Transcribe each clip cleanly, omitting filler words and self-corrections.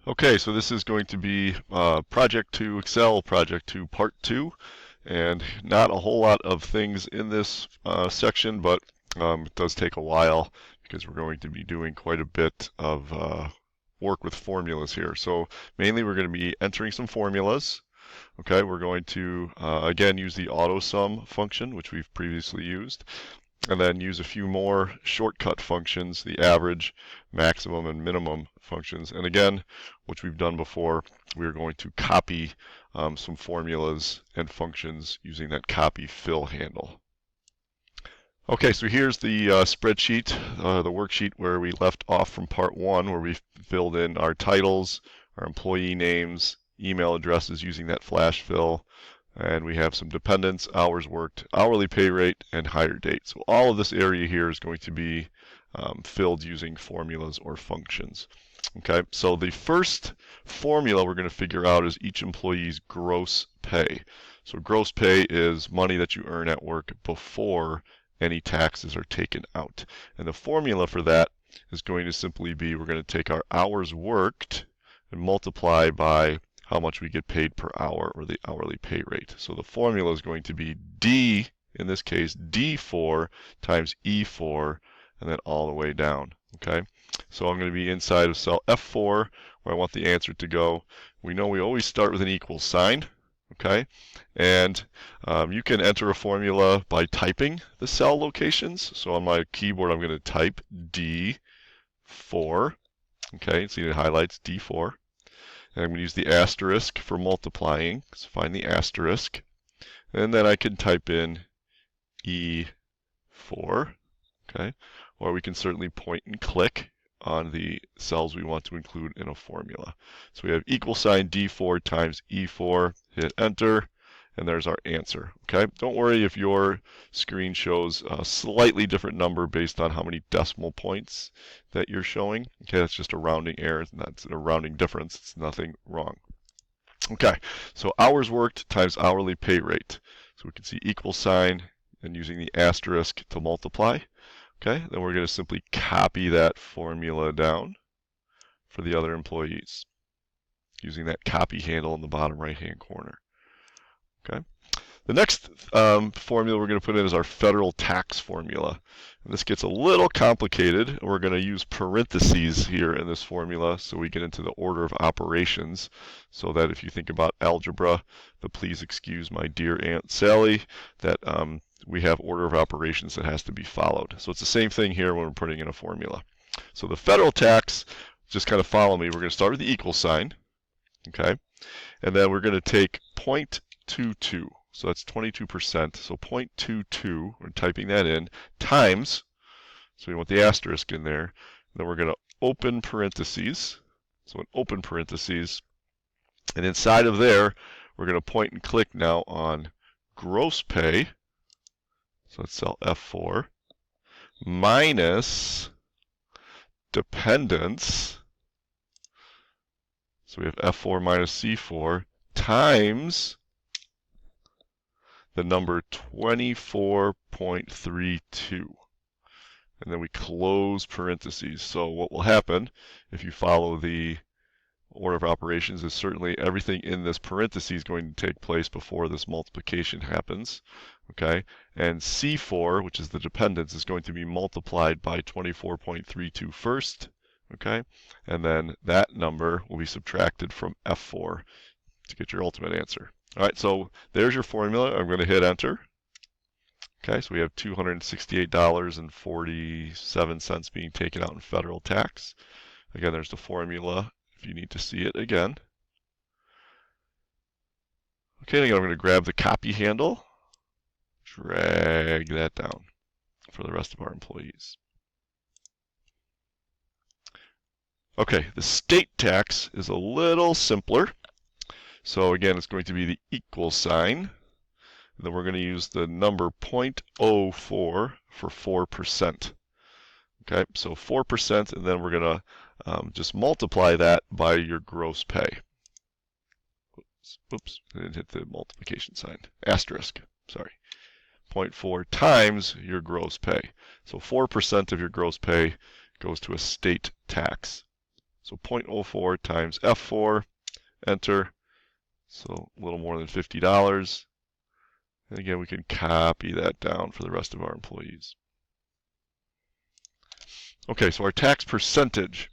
Okay, so this is going to be Project 2 Excel, Project 2 Part 2, and not a whole lot of things in this section, but it does take a while because we're going to be doing quite a bit of work with formulas here. So mainly we're going to be entering some formulas. Okay, we're going to again use the AutoSum function, which we've previously used, and then use a few more shortcut functions, the average, maximum, and minimum functions. And again, which we've done before, we're going to copy some formulas and functions using that copy fill handle. Okay, so here's the spreadsheet, the worksheet where we left off from part 1, where we filled in our titles, our employee names, email addresses using that flash fill, and we have some dependents, hours worked, hourly pay rate, and hire date. So all of this area here is going to be filled using formulas or functions. Okay, so the first formula we're going to figure out is each employee's gross pay. So gross pay is money that you earn at work before any taxes are taken out. And the formula for that is going to simply be, we're going to take our hours worked and multiply by how much we get paid per hour, or the hourly pay rate. So the formula is going to be D, in this case, D4 times E4, and then all the way down. Okay? So I'm going to be inside of cell F4, where I want the answer to go. We know we always start with an equal sign. Okay? And you can enter a formula by typing the cell locations. So on my keyboard, I'm going to type D4. Okay, see it highlights D4. And I'm going to use the asterisk for multiplying. So find the asterisk. And then I can type in E4. Okay, or we can certainly point and click on the cells we want to include in a formula. So we have equal sign D4 times E4. Hit enter, and there's our answer. Okay, don't worry if your screen shows a slightly different number based on how many decimal points that you're showing. Okay, that's just a rounding error, that's a rounding difference. It's nothing wrong. Okay, so hours worked times hourly pay rate. So we can see equal sign and using the asterisk to multiply. Okay, then we're going to simply copy that formula down for the other employees using that copy handle in the bottom right-hand corner. Okay. The next formula we're going to put in is our federal tax formula. And this gets a little complicated. We're going to use parentheses here in this formula so we get into the order of operations, so that if you think about algebra, but please excuse my dear Aunt Sally, that we have order of operations that has to be followed. So it's the same thing here when we're putting in a formula. So the federal tax, just kind of follow me. We're going to start with the equal sign. Okay. And then we're going to take 0.22. So that's 22%. So 0.22, we're typing that in, times, so we want the asterisk in there. Then we're going to open parentheses. So an open parentheses. And inside of there, we're going to point and click now on gross pay. So let's cell F4, minus dependents. So we have F4 minus C4 times the number 24.32. And then we close parentheses. So what will happen if you follow the order of operations is certainly everything in this parentheses is going to take place before this multiplication happens. Okay? And C4, which is the dependence, is going to be multiplied by 24.32 first. Okay? And then that number will be subtracted from F4 to get your ultimate answer. All right, so there's your formula. I'm going to hit enter. Okay, so we have $268.47 being taken out in federal tax. Again, there's the formula if you need to see it again. Okay, again, I'm going to grab the copy handle, drag that down for the rest of our employees. Okay, the state tax is a little simpler. So again, it's going to be the equal sign. And then we're going to use the number 0.04 for 4%. Okay, so 4%, and then we're going to just multiply that by your gross pay. Oops, I didn't hit the multiplication sign. Asterisk, sorry. 0.4 times your gross pay. So 4% of your gross pay goes to a state tax. So 0.04 times F4, enter. So a little more than $50. And again, we can copy that down for the rest of our employees. Okay, so our tax percentage.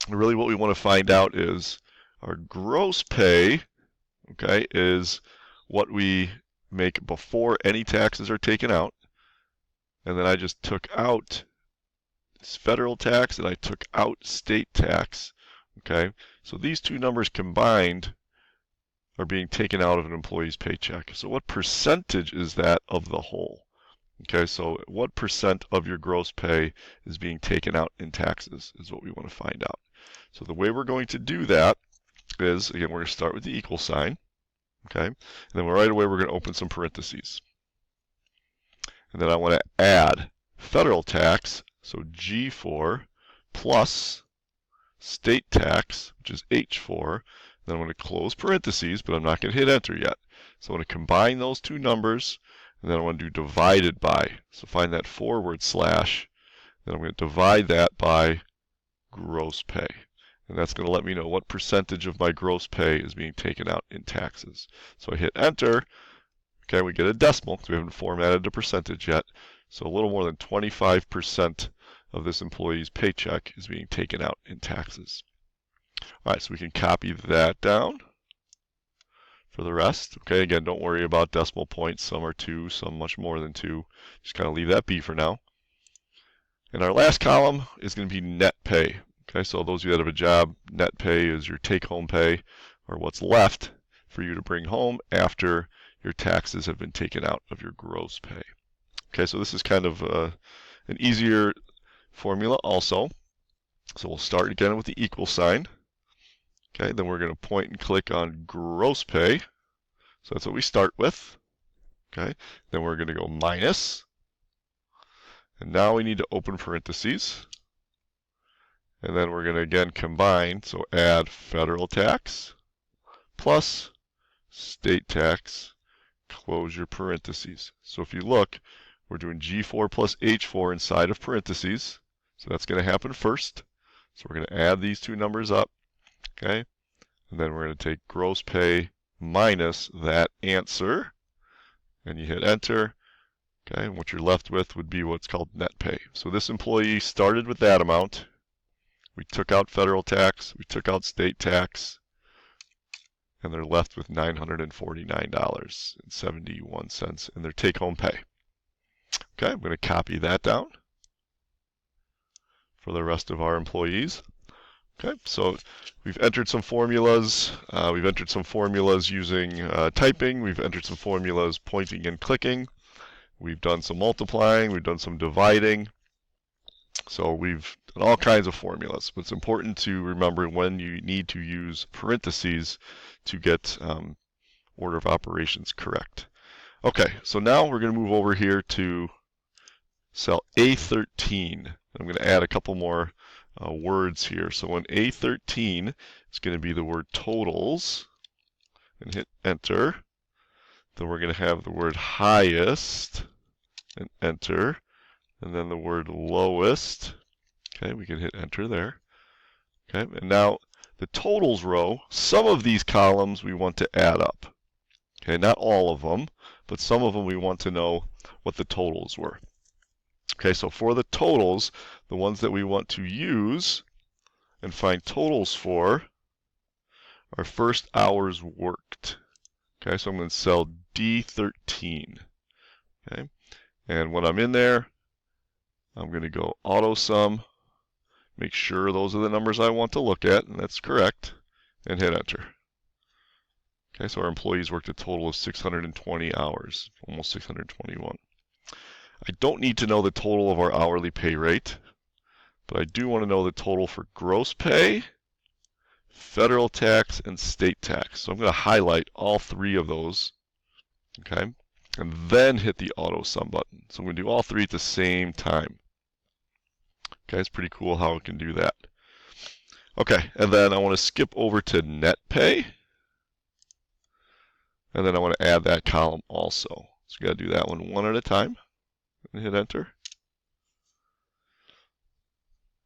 Really what we want to find out is our gross pay, okay, is what we make before any taxes are taken out. And then I just took out federal tax and I took out state tax. Okay, so these two numbers combined are being taken out of an employee's paycheck. So what percentage is that of the whole? Okay, so what percent of your gross pay is being taken out in taxes is what we want to find out. So the way we're going to do that is, again, we're going to start with the equal sign. Okay, and then right away we're going to open some parentheses. And then I want to add federal tax, so G4, plus state tax, which is H4. Then I'm going to close parentheses, but I'm not going to hit enter yet. So I'm going to combine those two numbers, and then I want to do divided by. So find that forward slash, then I'm going to divide that by gross pay. And that's going to let me know what percentage of my gross pay is being taken out in taxes. So I hit enter. Okay, we get a decimal because we haven't formatted a percentage yet. So a little more than 25% of this employee's paycheck is being taken out in taxes. All right, so we can copy that down for the rest. Okay, again, don't worry about decimal points. Some are 2, some much more than 2. Just kind of leave that be for now. And our last column is going to be net pay. Okay, so those of you that have a job, net pay is your take-home pay, or what's left for you to bring home after your taxes have been taken out of your gross pay. Okay, so this is kind of an easier formula also. So we'll start again with the equal sign. Okay, then we're going to point and click on gross pay. So that's what we start with. Okay, then we're going to go minus. And now we need to open parentheses. And then we're going to again combine, so add federal tax plus state tax, close your parentheses. So if you look, we're doing G4 plus H4 inside of parentheses. So that's going to happen first. So we're going to add these two numbers up. Okay, and then we're going to take gross pay minus that answer, and you hit enter. Okay, and what you're left with would be what's called net pay. So this employee started with that amount. We took out federal tax, we took out state tax, and they're left with $949.71 in their take-home pay. Okay, I'm going to copy that down for the rest of our employees. Okay, so we've entered some formulas. We've entered some formulas using typing. We've entered some formulas pointing and clicking. We've done some multiplying. We've done some dividing. So we've done all kinds of formulas. But it's important to remember when you need to use parentheses to get order of operations correct. Okay, so now we're going to move over here to cell A13. I'm going to add a couple more words here. So in A13, it's going to be the word totals, and hit enter. Then we're going to have the word highest, and enter. And then the word lowest. Okay, we can hit enter there. Okay, and now the totals row, some of these columns we want to add up. Okay, not all of them, but some of them we want to know what the totals were. Okay, so for the totals, the ones that we want to use and find totals for are first hours worked. Okay, so I'm going to cell D13. Okay, and when I'm in there, I'm going to go auto sum, make sure those are the numbers I want to look at, and that's correct, and hit enter. Okay, so our employees worked a total of 620 hours, almost 621. I don't need to know the total of our hourly pay rate, but I do want to know the total for gross pay, federal tax, and state tax. So I'm going to highlight all three of those, okay, and then hit the auto sum button. So I'm going to do all three at the same time. Okay, it's pretty cool how it can do that. Okay, and then I want to skip over to net pay, and then I want to add that column also. So you got to do that one at a time, and hit enter.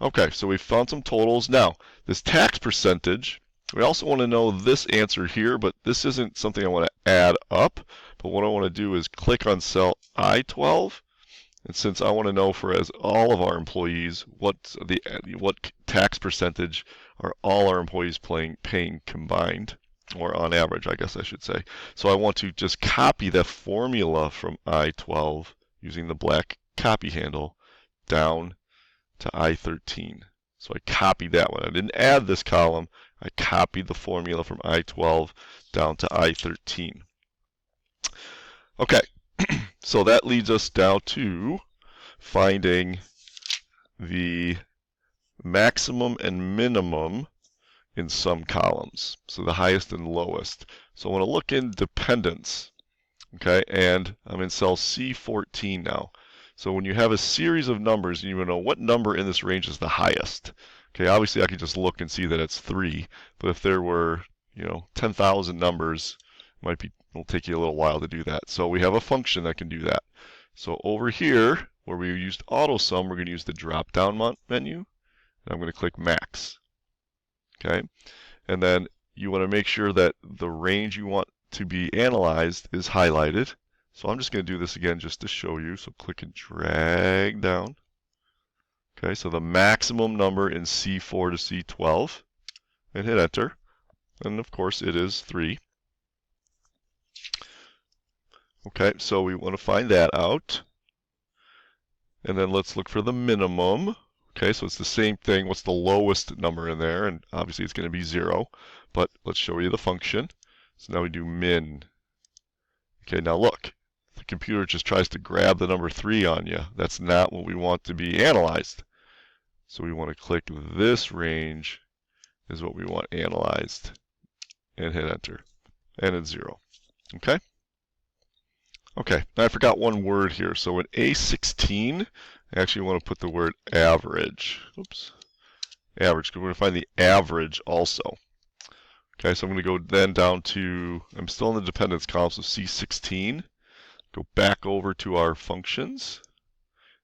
Okay, so we found some totals. Now, this tax percentage, we also want to know this answer here, but this isn't something I want to add up. But what I want to do is click on cell I-12. And since I want to know for as all of our employees, what tax percentage are all our employees paying combined, or on average, I guess I should say. So I want to just copy that formula from I-12 using the black copy handle down to I-13. So I copied that one. I didn't add this column. I copied the formula from I-12 down to I-13. Okay, so that leads us down to finding the maximum and minimum in some columns. So the highest and lowest. So I want to look in dependents. Okay, and I'm in cell C14 now. So when you have a series of numbers, you want to know what number in this range is the highest. Okay, obviously I could just look and see that it's 3, but if there were, 10,000 numbers, it'll take you a little while to do that. So we have a function that can do that. So over here, where we used AutoSum, we're going to use the drop-down menu, and I'm going to click Max. Okay, and then you want to make sure that the range you want to be analyzed is highlighted. So I'm just going to do this again just to show you. So click and drag down. Okay, so the maximum number in C4 to C12, and hit enter. And of course it is 3. Okay, so we want to find that out. And then let's look for the minimum. Okay, so it's the same thing. What's the lowest number in there? And obviously it's going to be 0. But let's show you the function. So now we do min. Okay, now look. The computer just tries to grab the number 3 on you. That's not what we want to be analyzed. So we want to click this range is what we want analyzed. And hit enter. And it's 0. Okay? Okay, now I forgot one word here. So in A16, I actually want to put the word average. Oops. Average, because we're going to find the average also. Okay, so I'm going to go then down to, I'm still in the dependence column, so C16. Go back over to our functions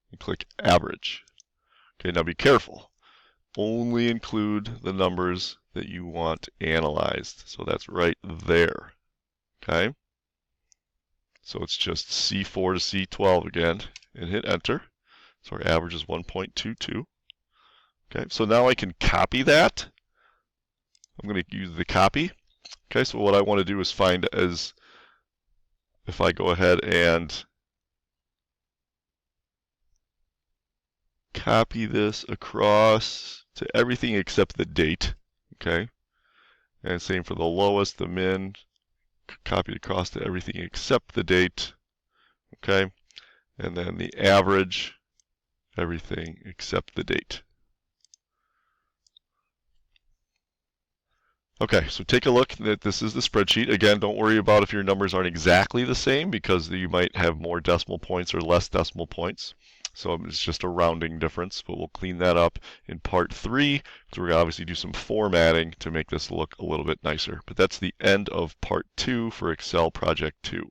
and click average. Okay, now be careful. Only include the numbers that you want analyzed. So that's right there. Okay? So it's just C4 to C12 again, and hit enter. So our average is 1.22. Okay, so now I can copy that. I'm going to use the copy. Okay, so what I want to do is find as, if I go ahead and copy this across to everything except the date. Okay, and same for the lowest, the min, copied across to everything except the date. Okay, and then the average, everything except the date. Okay, so take a look. This is the spreadsheet. Again, don't worry about if your numbers aren't exactly the same, because you might have more decimal points or less decimal points. So it's just a rounding difference, but we'll clean that up in part 3. So we're going to obviously do some formatting to make this look a little bit nicer. But that's the end of part 2 for Excel Project 2.